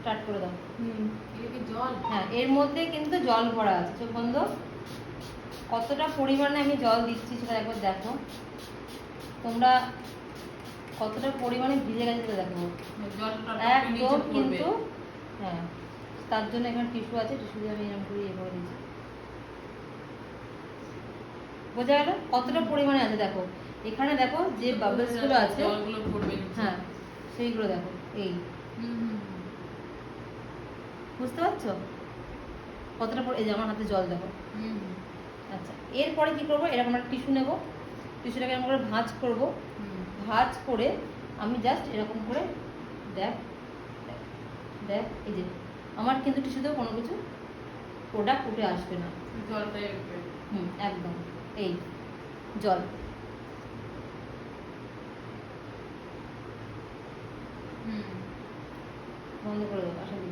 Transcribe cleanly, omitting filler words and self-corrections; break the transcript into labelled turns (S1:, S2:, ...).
S1: Start করে দাও।
S2: এটা কি জল?
S1: হ্যাঁ, এর মধ্যে কিন্তু জল ভরা আছে। চোখ বন্ধ। কতটা পরিমাণে আমি জল দিচ্ছি সেটা একবার দেখো। তোমরা কতটা পরিমাণে ভিজে গেছে সেটা দেখো। একদম কিন্তু হ্যাঁ, তার জন্য এখানে টিস্যু আছে, টিস্যু দিয়ে আমি এরকম করে ইয়ে করে দিচ্ছি। বোঝা গেল কতটা পরিমাণে আছে? দেখো এখানে দেখো যে বাবলস গুলো আছে, হ্যাঁ সেইগুলো দেখো। এই বুঝতে পারছো কতটা? এই যে আমার হাতে জল দেখো। আচ্ছা, এরপরে কি করবো? এরকম একটা টিস্যু নেবো, টিস্যুটাকে এরকম করে ভাঁজ করবো। ভাঁজ করে আমি জাস্ট এরকম করে দেখ দেখ, এই যে আমার কিন্তু টিস্যুতেও কোনো কিছু প্রোডাক্ট উঠে আসবে না,
S2: জলটাই উঠবে।
S1: একদম। এই জল বন্ধ করে দেবো। আসলে